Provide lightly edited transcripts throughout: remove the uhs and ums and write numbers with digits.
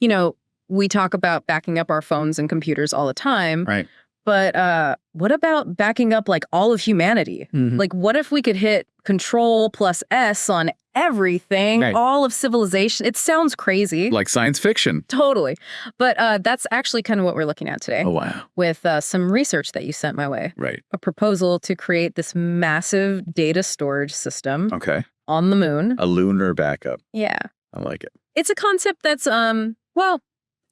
you know, we talk about backing up our phones and computers all the time. Right. But what about backing up like all of humanity? Like what if we could hit Control+S on everything, Right. all of civilization? It sounds crazy. Like science fiction. Totally. But that's actually kind of what we're looking at today. Oh, wow. With some research that you sent my way. Right. A proposal to create this massive data storage system Okay. on the moon. A lunar backup. Yeah. I like it. It's a concept that's, well,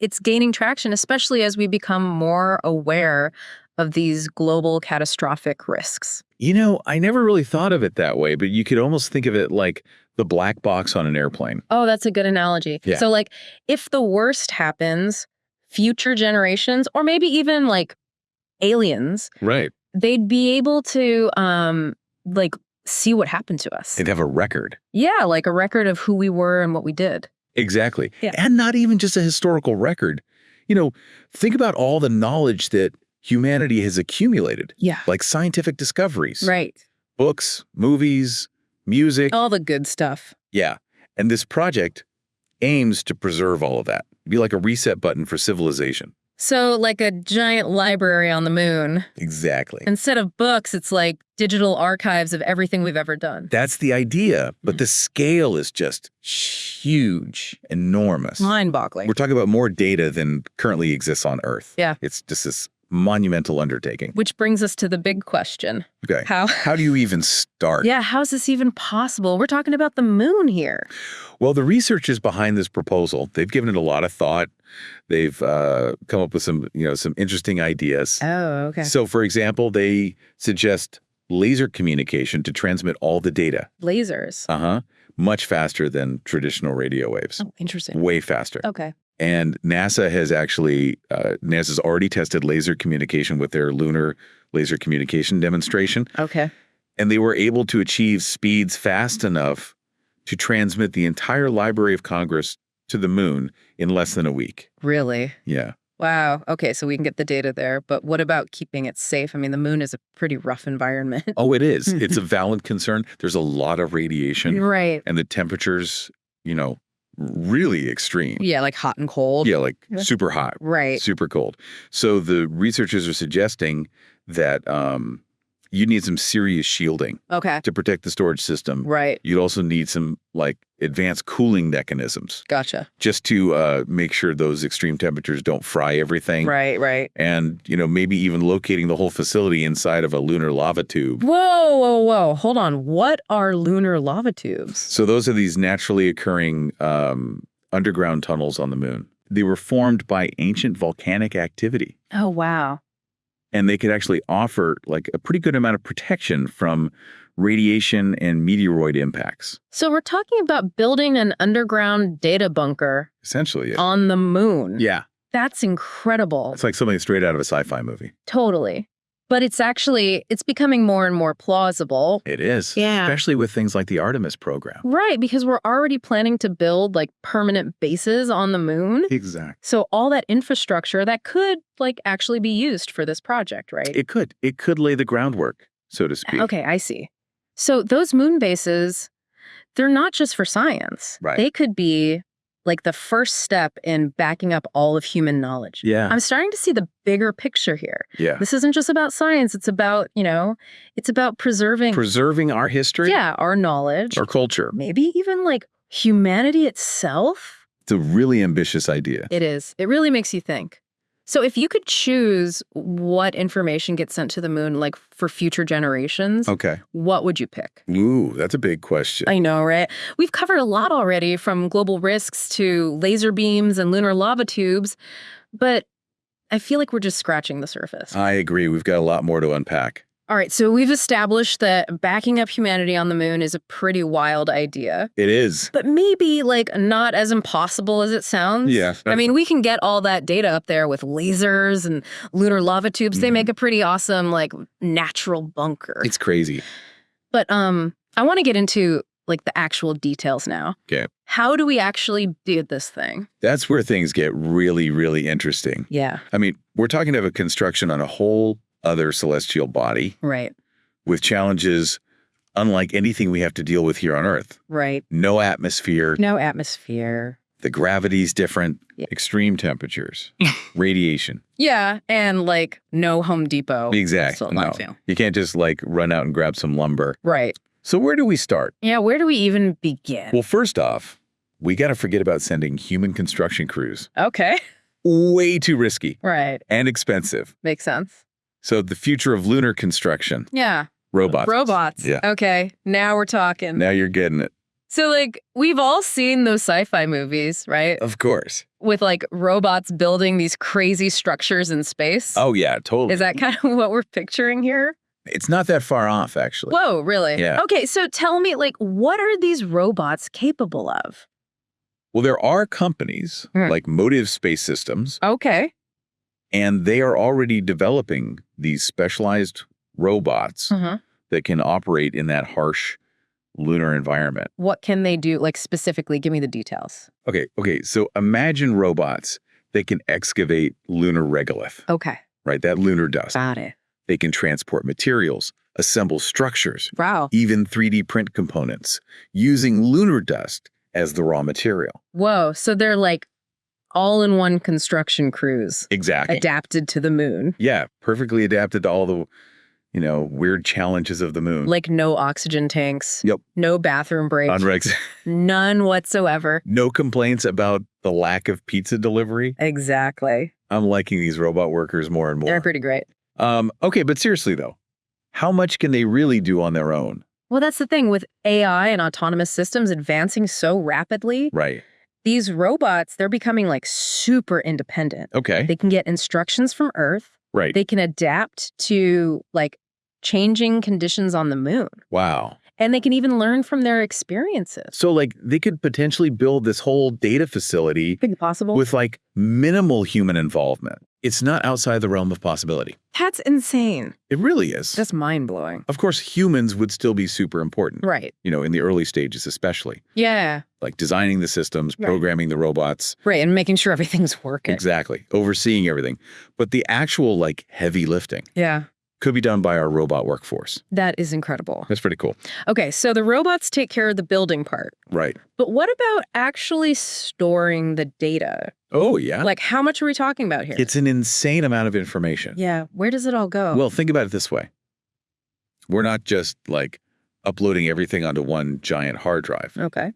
it's gaining traction, especially as we become more aware of these global catastrophic risks. You know, I never really thought of it that way, but you could almost think of it like the black box on an airplane. Oh, that's a good analogy. Yeah. So, like, if the worst happens, future generations, or maybe even, like, aliens, Right. they'd be able to, like, see what happened to us. They'd have a record. Yeah, like a record of who we were and what we did. Exactly. Yeah. And not even just a historical record. You know, think about all the knowledge that humanity has accumulated. Yeah. Like scientific discoveries. Right. Books, movies, music. All the good stuff. Yeah. And this project aims to preserve all of that. Be like a reset button for civilization. So, like a giant library on the moon. Exactly. Instead of books, it's like digital archives of everything we've ever done. That's the idea, but the scale is just huge, enormous. Mind-boggling. We're talking about more data than currently exists on Earth. Yeah. It's just this monumental undertaking. Which brings us to the big question. Okay. How do you even start? Yeah, how is this even possible? We're talking about the moon here. Well, the researchers behind this proposal, they've given it a lot of thought. They've come up with some interesting ideas. Oh, okay. So, for example, they suggest laser communication to transmit all the data. Lasers. Much faster than traditional radio waves. Oh, interesting. Way faster. Okay. And NASA has actually, NASA's already tested laser communication with their lunar laser communication demonstration. Okay. And they were able to achieve speeds fast enough to transmit the entire Library of Congress to the moon in less than a week. Really? Yeah. Wow. Okay, so we can get the data there, but what about keeping it safe? I mean, the moon is a pretty rough environment. Oh, it is. It's a valid concern. There's a lot of radiation. Right. And the temperatures, really extreme. Yeah, like hot and cold. Yeah, like super hot. Right. Super cold. So the researchers are suggesting that you need some serious shielding Okay. to protect the storage system. Right. You'd also need some advanced cooling mechanisms Gotcha. just to make sure those extreme temperatures don't fry everything. Right, right. And, maybe even locating the whole facility inside of a lunar lava tube. Whoa, whoa, whoa. Hold on. What are lunar lava tubes? So those are these naturally occurring underground tunnels on the moon. They were formed by ancient volcanic activity. Oh, wow. And they could actually offer a pretty good amount of protection from radiation and meteoroid impacts. So we're talking about building an underground data bunker Essentially, yeah. on the moon. Yeah. That's incredible. It's like something straight out of a sci-fi movie. Totally. But it's becoming more and more plausible. It is. Yeah. Especially with things like the Artemis program. Right, because we're already planning to build permanent bases on the moon. Exactly. So all that infrastructure that could actually be used for this project, right? It could. It could lay the groundwork, so to speak. Okay, I see. So those moon bases, they're not just for science. Right. They could be the first step in backing up all of human knowledge. Yeah. I'm starting to see the bigger picture here. Yeah. This isn't just about science. It's about, it's about preserving our history. Yeah, our knowledge. Our culture. Maybe even humanity itself. It's a really ambitious idea. It is. It really makes you think. So if you could choose what information gets sent to the moon, for future generations, Okay. what would you pick? Ooh, that's a big question. I know, right? We've covered a lot already, from global risks to laser beams and lunar lava tubes, but I feel like we're just scratching the surface. I agree. We've got a lot more to unpack. All right, so we've established that backing up humanity on the moon is a pretty wild idea. It is. But maybe, not as impossible as it sounds. Yeah. I mean, we can get all that data up there with lasers and lunar lava tubes. They make a pretty awesome, natural bunker. It's crazy. But I want to get into, the actual details now. Okay. How do we actually do this thing? That's where things get really, really interesting. Yeah. I mean, we're talking about a construction on a whole other celestial body. Right. With challenges unlike anything we have to deal with here on Earth. Right. No atmosphere. No atmosphere. The gravity's different, Yeah. extreme temperatures, radiation. Yeah, and like no Home Depot. Exactly. Still No, not feel. you can't just like run out and grab some lumber. Right. So where do we start? Yeah, where do we even begin? Well, first off, we got to forget about sending human construction crews. Okay. Way too risky Right. and expensive. Makes sense. So the future of lunar construction, Yeah. robots. Robots. Yeah. Okay. Now we're talking. Now you're getting it. So like we've all seen those sci-fi movies, right? Of course. With like robots building these crazy structures in space. Oh, yeah, totally. Is that kind of what we're picturing here? It's not that far off, actually. Whoa, really? Yeah. Okay, so tell me, like, what are these robots capable of? Well, there are companies like Motive Space Systems, Okay. and they are already developing these specialized robots that can operate in that harsh lunar environment. What can they do? Like, specifically, give me the details. Okay. So imagine robots that can excavate lunar regolith, Okay. right? That lunar dust. Got it. They can transport materials, assemble structures, Wow. even 3D print components, using lunar dust as the raw material. Whoa. So they're like all-in-one construction crews Exactly. adapted to the moon. Yeah, perfectly adapted to all the, weird challenges of the moon. Like no oxygen tanks. Yep. No bathroom breaks. Unregs. None whatsoever. No complaints about the lack of pizza delivery. Exactly. I'm liking these robot workers more and more. They're pretty great. Okay, but seriously though, how much can they really do on their own? Well, that's the thing with AI and autonomous systems advancing so rapidly. Right. These robots, they're becoming like super independent. Okay. They can get instructions from Earth. Right. They can adapt to like changing conditions on the moon. Wow. And they can even learn from their experiences. So like they could potentially build this whole data facility Could be possible. with like minimal human involvement. It's not outside the realm of possibility. That's insane. It really is. That's mind-blowing. Of course, humans would still be super important. Right. In the early stages especially. Yeah. Like designing the systems, Right. programming the robots. Right. And making sure everything's working. Exactly. Overseeing everything. But the actual like heavy lifting Yeah. could be done by our robot workforce. That is incredible. That's pretty cool. Okay. So the robots take care of the building part. Right. But what about actually storing the data? Oh, yeah. Like, how much are we talking about here? It's an insane amount of information. Yeah. Where does it all go? Well, think about it this way. We're not just like uploading everything onto one giant hard drive. Okay.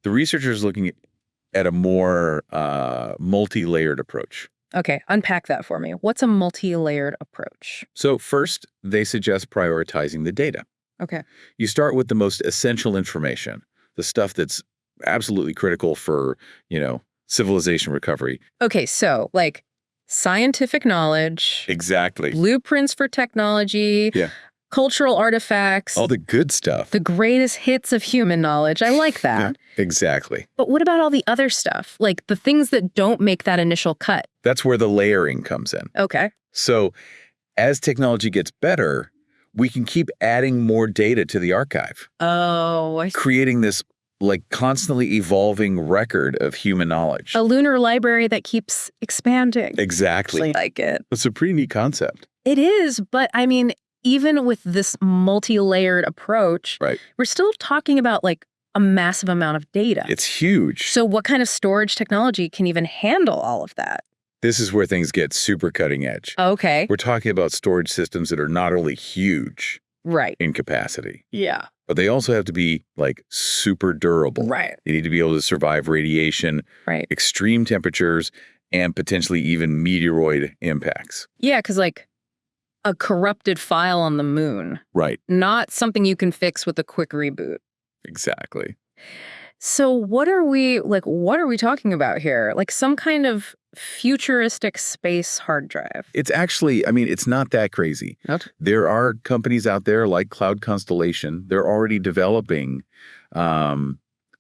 The researchers looking at a more multi-layered approach. Okay. Unpack that for me. What's a multi-layered approach? So first, they suggest prioritizing the data. Okay. You start with the most essential information, the stuff that's absolutely critical for, civilization recovery. Okay. So, like, scientific knowledge, Exactly. blueprints for technology, Yeah. cultural artifacts, All the good stuff. the greatest hits of human knowledge. I like that. Exactly. But what about all the other stuff? Like the things that don't make that initial cut? That's where the layering comes in. Okay. So as technology gets better, we can keep adding more data to the archive, Oh, I see. creating this like constantly evolving record of human knowledge. A lunar library that keeps expanding. Exactly. I like it. It's a pretty neat concept. It is, but I mean, even with this multi-layered approach, Right. we're still talking about like a massive amount of data. It's huge. So what kind of storage technology can even handle all of that? This is where things get super cutting edge. Okay. We're talking about storage systems that are not only huge Right. in capacity, Yeah. but they also have to be like super durable. Right. They need to be able to survive radiation, Right. extreme temperatures, and potentially even meteoroid impacts. Yeah, because like a corrupted file on the moon, Right. not something you can fix with a quick reboot. Exactly. So what are we talking about here? Like some kind of futuristic space hard drive. It's actually, it's not that crazy. Not? There are companies out there like Cloud Constellation. They're already developing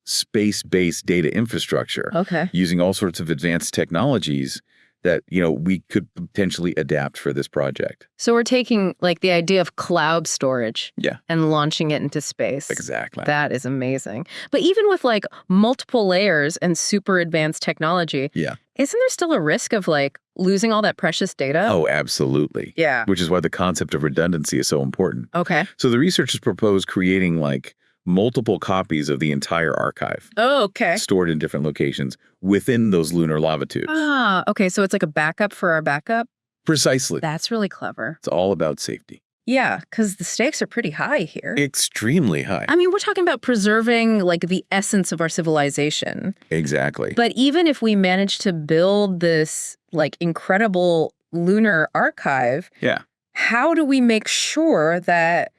space-based data infrastructure Okay. using all sorts of advanced technologies that, we could potentially adapt for this project. So we're taking like the idea of cloud storage Yeah. and launching it into space. Exactly. That is amazing. But even with like multiple layers and super advanced technology, Yeah. isn't there still a risk of like losing all that precious data? Oh, absolutely. Yeah. Which is why the concept of redundancy is so important. Okay. So the researchers propose creating like multiple copies of the entire archive Oh, okay. stored in different locations within those lunar lava tubes. Ah, okay. So it's like a backup for our backup. Precisely. That's really clever. It's all about safety. Yeah, because the stakes are pretty high here. Extremely high. I mean, we're talking about preserving like the essence of our civilization. Exactly. But even if we manage to build this like incredible lunar archive, Yeah. how do we make sure that,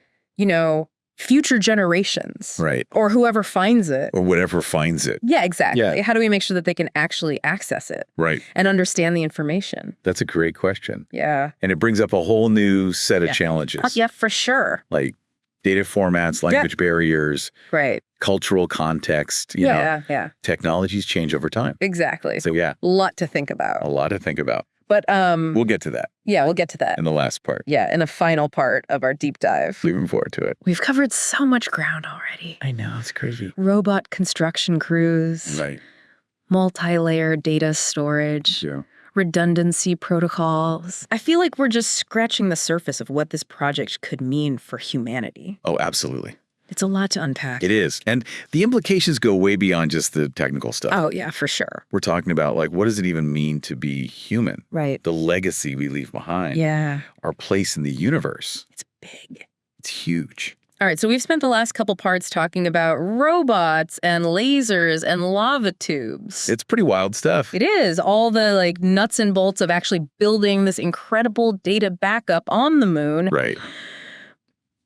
future generations Right. or whoever finds it? Or whatever finds it. Yeah, exactly. Yeah. How do we make sure that they can actually access it Right. and understand the information? That's a great question. Yeah. And it brings up a whole new set of Yeah. challenges. Yeah, for sure. Like data formats, language barriers, Right. cultural context, you know. Yeah. Technologies change over time. Exactly. So yeah, A lot to think a about. lot to think about. But We'll get to that yeah, we'll get to that. in the last part. Yeah, in the final part of our deep dive. Looking forward to it. We've covered so much ground already. I know, it's crazy. Robot construction crews, Right. multi-layer data storage, Yeah. redundancy protocols. I feel like we're just scratching the surface of what this project could mean for humanity. Oh, absolutely. It's a lot to unpack. It is. And the implications go way beyond just the technical stuff. Oh, yeah, for sure. We're talking about like, what does it even mean to be human? Right. The legacy we leave behind. Yeah. Our place in the universe. It's big. It's huge. All right, so we've spent the last couple parts talking about robots and lasers and lava tubes. It's pretty wild stuff. It is all the like nuts and bolts of actually building this incredible data backup on the moon. Right.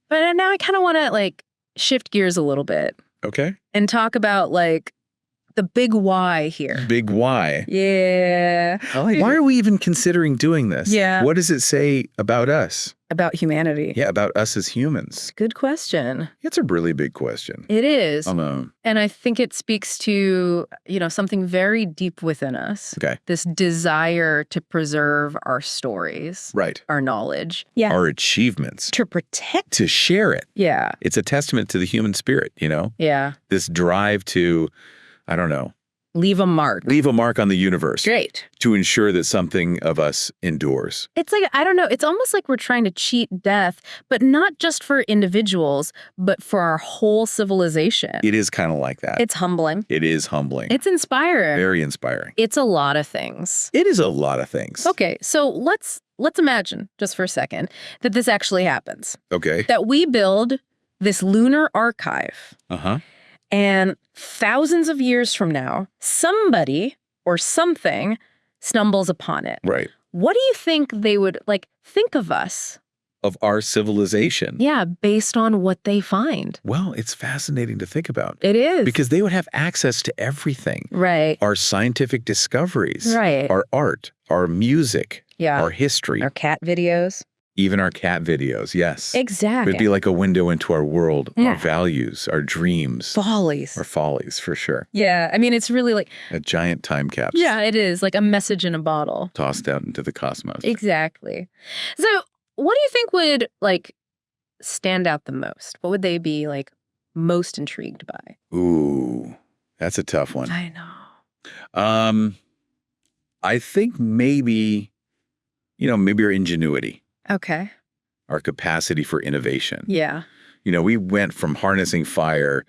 But now I kind of want to like shift gears a little bit Okay. and talk about like the big why here. Big why. Yeah. Why are we even considering doing this? Yeah. What does it say about us? About humanity. Yeah, about us as humans. Good question. It's a really big question. It is. Alone. And I think it speaks to, something very deep within us. Okay. This desire to preserve our stories, Right. our knowledge. Yeah. Our achievements. To protect. To share it. Yeah. It's a testament to the human spirit, Yeah. This drive to, I don't know, Leave a mark. leave a mark on the universe. Great. To ensure that something of us endures. It's like, I don't know, it's almost like we're trying to cheat death, but not just for individuals, but for our whole civilization. It is kind of like that. It's humbling. It is humbling. It's inspiring. Very inspiring. It's a lot of things. It is a lot of things. Okay, so let's imagine just for a second that this actually happens. Okay. That we build this lunar archive. Uh-huh. And thousands of years from now, somebody or something stumbles upon it. Right. What do you think they would think of us? Of our civilization. Yeah, based on what they find. Well, it's fascinating to think about. It is. Because they would have access to everything. Right. Our scientific discoveries. Right. Our art. Our music. Yeah. Our history. Our cat videos. Even our cat videos, yes. Exactly. It'd be like a window into our world, Yeah. our values, our dreams. Follies. Our follies, for sure. Yeah, I mean, it's really like, A giant time capsule. yeah, it is like a message in a bottle. Tossed out into the cosmos. Exactly. So what do you think would stand out the most? What would they be most intrigued by? Ooh, that's a tough one. I know. I think maybe our ingenuity, Okay. our capacity for innovation. Yeah. We went from harnessing fire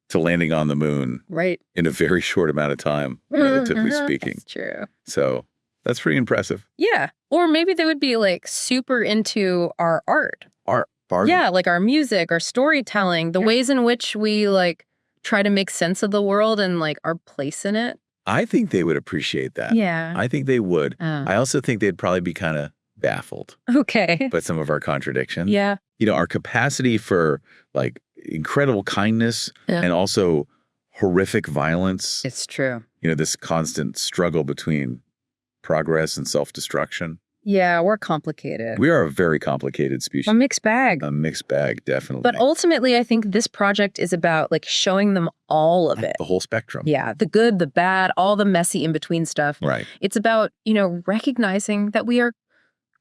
to landing on the moon Right. in a very short amount of time, relatively speaking. That's true. So that's pretty impressive. Yeah. Or maybe they would be super into our art. Our Yeah, our music, our storytelling, the ways in which we try to make sense of the world and our place in it. I think they would appreciate that. Yeah. I think they would. Oh. I also think they'd probably be kind of baffled Okay. by some of our contradiction. Yeah. Our capacity for incredible kindness Yeah. and also horrific violence. It's true. This constant struggle between progress and self-destruction. Yeah, we're complicated. We are a very complicated species. A mixed bag. A mixed bag, definitely. But ultimately, I think this project is about showing them all of it. The whole spectrum. Yeah, the good, the bad, all the messy in-between stuff. Right. It's about, recognizing that we are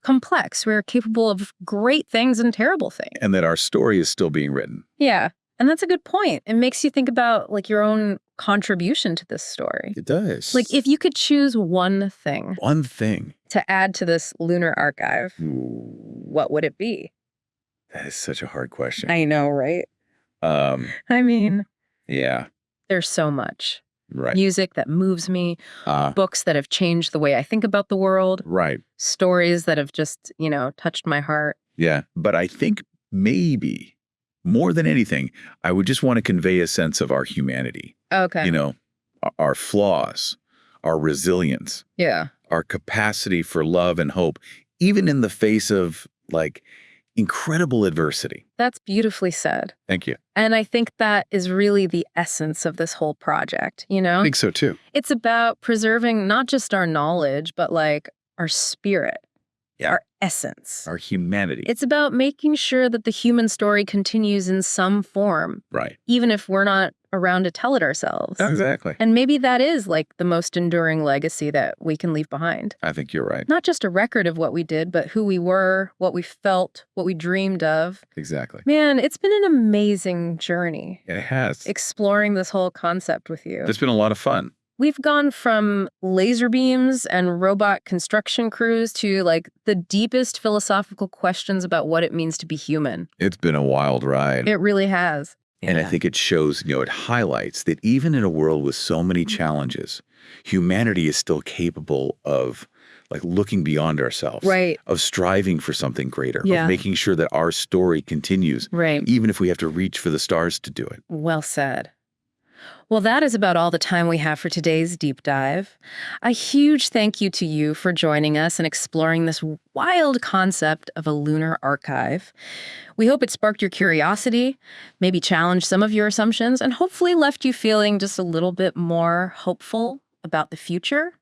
complex. We're capable of great things and terrible things. And that our story is still being written. Yeah. And that's a good point. It makes you think about your own contribution to this story. It does. If you could choose one thing One thing. to add to this lunar archive, Ooh, what would it be? that is such a hard question. I know, right? I mean, Yeah, there's so much. right. Music that moves me, Uh, books that have changed the way I think about the world, right. stories that have just, touched my heart. Yeah. But I think maybe more than anything, I would just want to convey a sense of our humanity, Okay. our flaws, our resilience, Yeah. our capacity for love and hope, even in the face of like incredible adversity. That's beautifully said. Thank you. And I think that is really the essence of this whole project, I think so too. It's about preserving not just our knowledge, but like our spirit, Yeah. our essence. Our humanity. It's about making sure that the human story continues in some form, right. even if we're not around to tell it ourselves. Exactly. And maybe that is like the most enduring legacy that we can leave behind. I think you're right. Not just a record of what we did, but who we were, what we felt, what we dreamed of. Exactly. Man, it's been an amazing journey It has. exploring this whole concept with you. It's been a lot of fun. We've gone from laser beams and robot construction crews to like the deepest philosophical questions about what it means to be human. It's been a wild ride. It really has. And I think it shows, it highlights that even in a world with so many challenges, humanity is still capable of like looking beyond ourselves, Right. of striving for something greater, Yeah. of making sure that our story continues, Right. even if we have to reach for the stars to do it. Well said. Well, that is about all the time we have for today's deep dive. A huge thank you to you for joining us and exploring this wild concept of a lunar archive. We hope it sparked your curiosity, maybe challenged some of your assumptions, and hopefully left you feeling just a little bit more hopeful about the future.